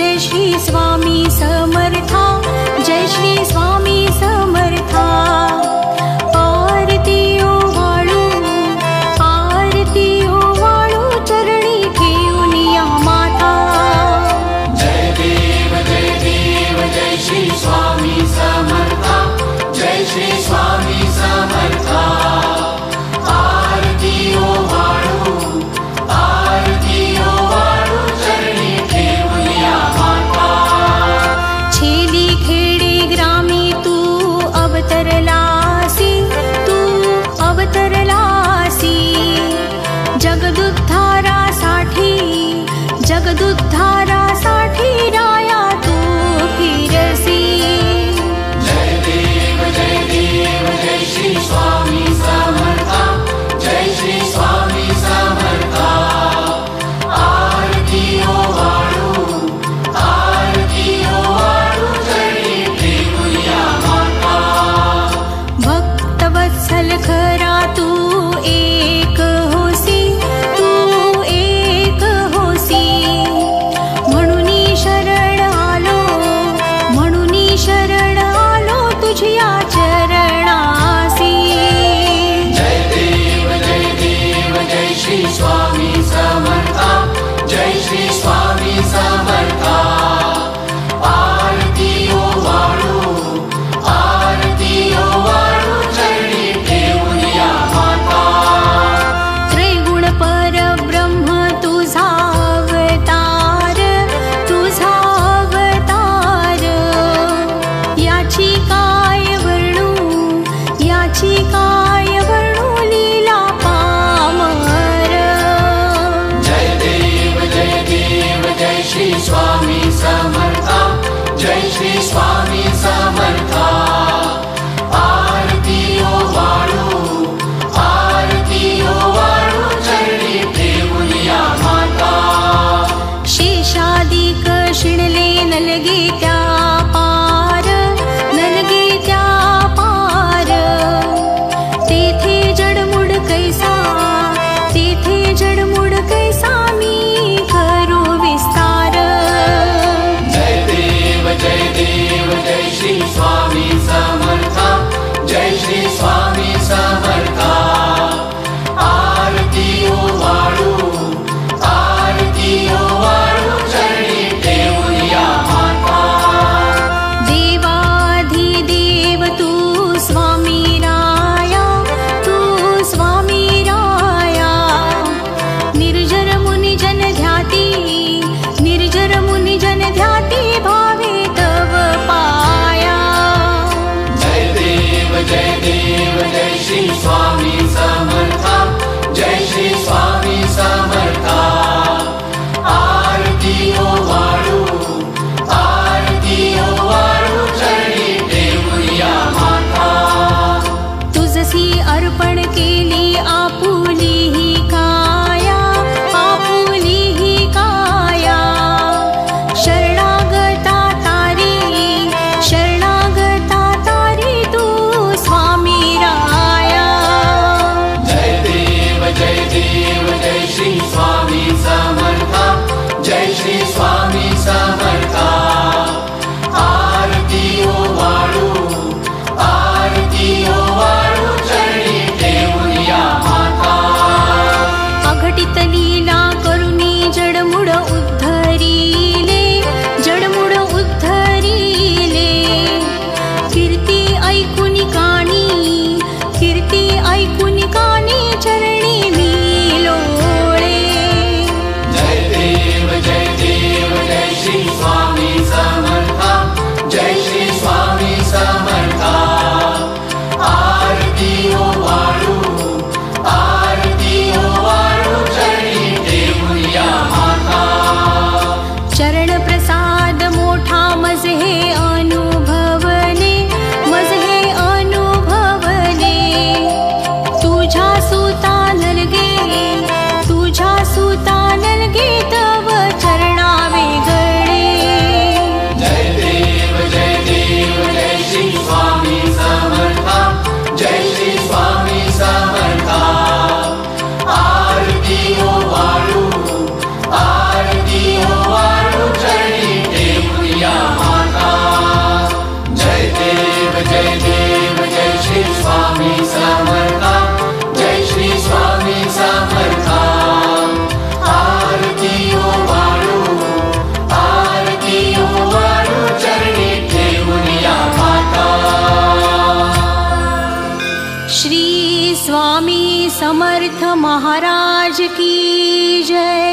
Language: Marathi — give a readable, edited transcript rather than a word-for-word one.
जय श्री स्वामी समर्था, जय श्री स्वामी समर्था। आरती ओवाळू, आरती ओवाळू, चरणी ठेवून या माथा। जय देव जय श्री स्वामी समर्था, जय श्री स्वामी समर्था। आरती ओवाळू, आरती ओवाळू, चरणी ठेवून या माता। छेली खेडे ग्रामी तू अवतरलासी, तू अवतरलासी। जगदुद्धारासाठी, जगदुद्धारासाठी राया तू फिरसी। जय देव जय श्री स्वामी समर्था, जय श्री स्वामी समर्था। आरती ओवाळू, आरती ओवाळू, चरणी ठेवून या माता। भक्तवत्सल खरा तू एक होसी, तू एक होसी। म्हणूनी शरण आलो, म्हणूनी शरण आलो तुझ्या चरणासी। जय देव जय श्री स्वामी समर्था, जय श्री स्वामी समर्था। आरती ओवाळू, आरती ओवाळू, चरणी ठेवून या माता। त्रैगुण परब्रह्म तुझा अवतार, तुझा अवतार। याची काय वर्णू, याची काय वर्णू लीला पामर। जय देव जय श्री स्वामी समर्था, जय श्री स्वामी समर्था। आरती ओवाळू, आरती ओवाळू, चरणी ठेवून या माता। शेषादिक शिणले नलगे त्या पार, नलगे त्या पार। तेथे जडमुड कैसा, तेथे जडमुड कैसा मी करू विस्तार। जय देव जय श्री स्वामी समर्था, जय श्री स्वामी समर्था। आरती ओवाळू, आरती ओवाळू, चरणी ठेवून या माता। देवाधिदेव तू स्वामी राया, तू स्वामी राया। निर्जर मुनी जन ध्याती, निर्जर मुनी जन ध्याती भावे तव पाया। जय देव जय श्री स्वामी समर्था, जय श्री स्वामी समर्था। आरती ओवाळू, आरती ओवाळू, चरणी ठेवून या माता। तुझसी अर्पण केली आपुली ही काया, आपुली ही काया। शरणागता तारी, शरणागता तारी तू स्वामी राया। जय देव जय श्री स्वामी समर्था, जय श्री स्वामी समर्था। आरती ओवाळू, आरती ओवाळू, चरणी ठेवून या माता। जय देव जय श्री स्वामी समर्था जय श्री स्वामी समर्था आरती ओ वाळू चरणी ठेवून या माता श्री स्वामी समर्थ महाराज की जय।